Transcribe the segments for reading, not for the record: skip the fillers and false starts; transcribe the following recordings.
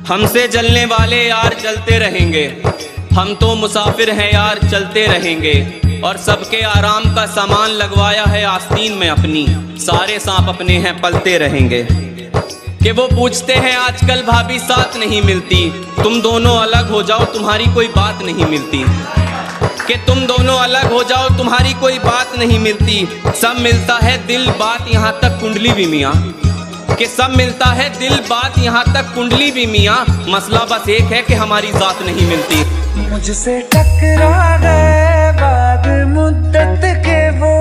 हमसे जलने वाले यार जलते रहेंगे, हम तो मुसाफिर हैं यार चलते रहेंगे। और सबके आराम का सामान लगवाया है आस्तीन में अपनी, सारे सांप अपने हैं पलते रहेंगे। कि वो पूछते हैं आजकल भाभी साथ नहीं मिलती, तुम दोनों अलग हो जाओ तुम्हारी कोई बात नहीं मिलती। कि तुम दोनों अलग हो जाओ तुम्हारी कोई बात नहीं मिलती। सब मिलता है दिल बात यहाँ तक कुंडली भी मियाँ, कि सब मिलता है दिल बात यहाँ तक कुंडली भी मियाँ। मसला बस एक है कि हमारी जात नहीं मिलती। मुझसे टकरा गए बाद मुद्दत के वो,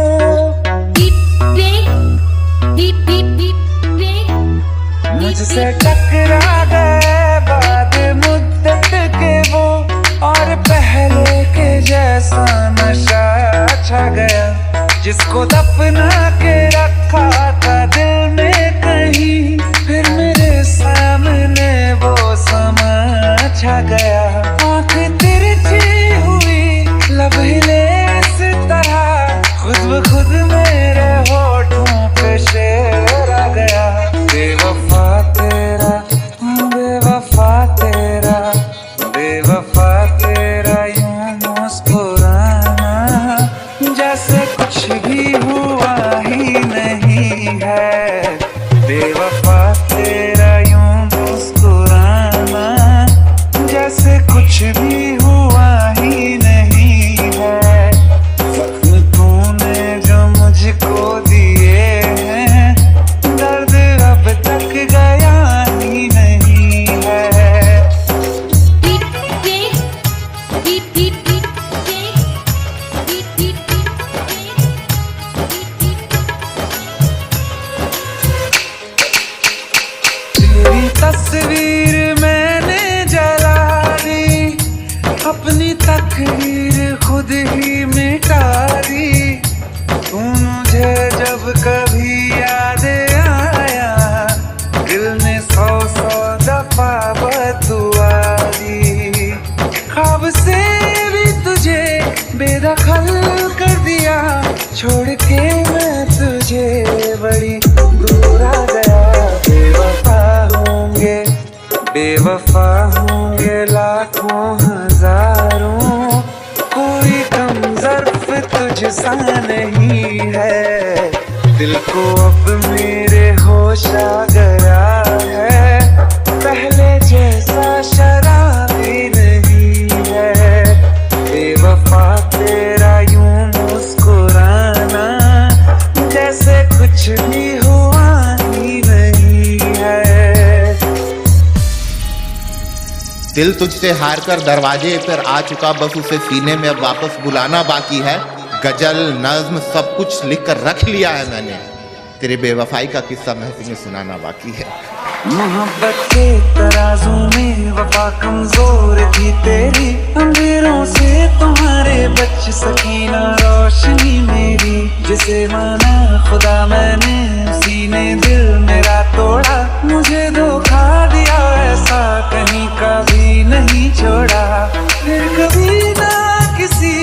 मुझसे टकरा गए बाद मुद्दत के वो, और पहले के जैसा नशा छा गया। जिसको दफना के रखा था दिल में कहीं, फिर मेरे सामने वो समा छा गया। आँख तिरछी हुई लब हिले इस तरह, खुद ब खुद मेरे होठों पे शेर आ गया। बेवफा तेरा, बेवफा तेरा, बेवफा तेरा यूं मुस्कुराना, जैसे कुछ भी हुआ ही नहीं है। बेवफा तेरा यूं मुस्कुराना, जैसे कुछ भी हुआ ही नहीं है। जख्म तूने जो मुझको दिए हैं, दर्द अब तक गया ही नहीं है। तेरी तस्वीर मैंने जला दी, अपनी तकदीर खुद ही मिटा दी। तू मुझे जब कभी याद आया, दिल ने 100 दफा बदुआ दी। ख्वाब से भी तुझे बेदखल कर दिया, छोड़ के मैं तुझे बड़ी दूर आ गया। बेवफा होंगे, बेवफा होंगे लाखों हजारों, कोई कम ज़र्फ तुझसा नहीं है। दिल को अब मेरे होश आ गया है, पहले जैसा शराबी नहीं है। बेवफा तेरा यूं मुस्कुराना, जैसे कुछ भी हुआ ही नहीं है। दिल तुझसे हार कर दरवाजे पर आ चुका, बस उसे सीने में अब वापस बुलाना बाकी है। गजल नज्म सब कुछ लिख कर रख लिया है मैंने, तेरे बेवफाई का किस्सा महफिल में सुनाना बाकी है। मोहब्बत के तराजू में वफा कमजोर थी तेरी, अंधेरों से तुम्हारे बच सकी ना रोशनी मेरी। जिसे माना खुदा मैंने, उसी ने दिल मेरा तोड़ा। मुझे धोखा दिया ऐसा कहीं का भी नहीं छोड़ा। फिर कभी ना किसी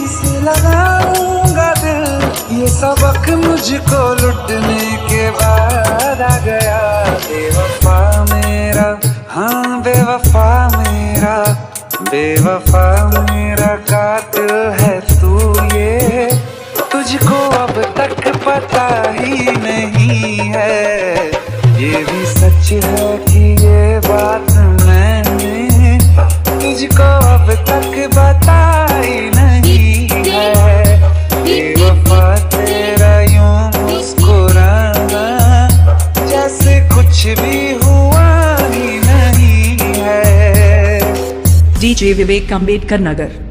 से लगाऊंगा दिल, ये सबक मुझको लुटने के बाद आ गया। बेवफा मेरा, हाँ बेवफा मेरा, बेवफा मेरा कातिल है तू, ये तुझको अब तक पता ही नहीं है। ये भी सच है कि ये बात मैंने तुझको अब तक बताई नहीं है। बेवफा तेरा यूं मुस्कुराना, जैसे कुछ भी हुआ ही नहीं है। DJ विवेक अम्बेडकर नगर।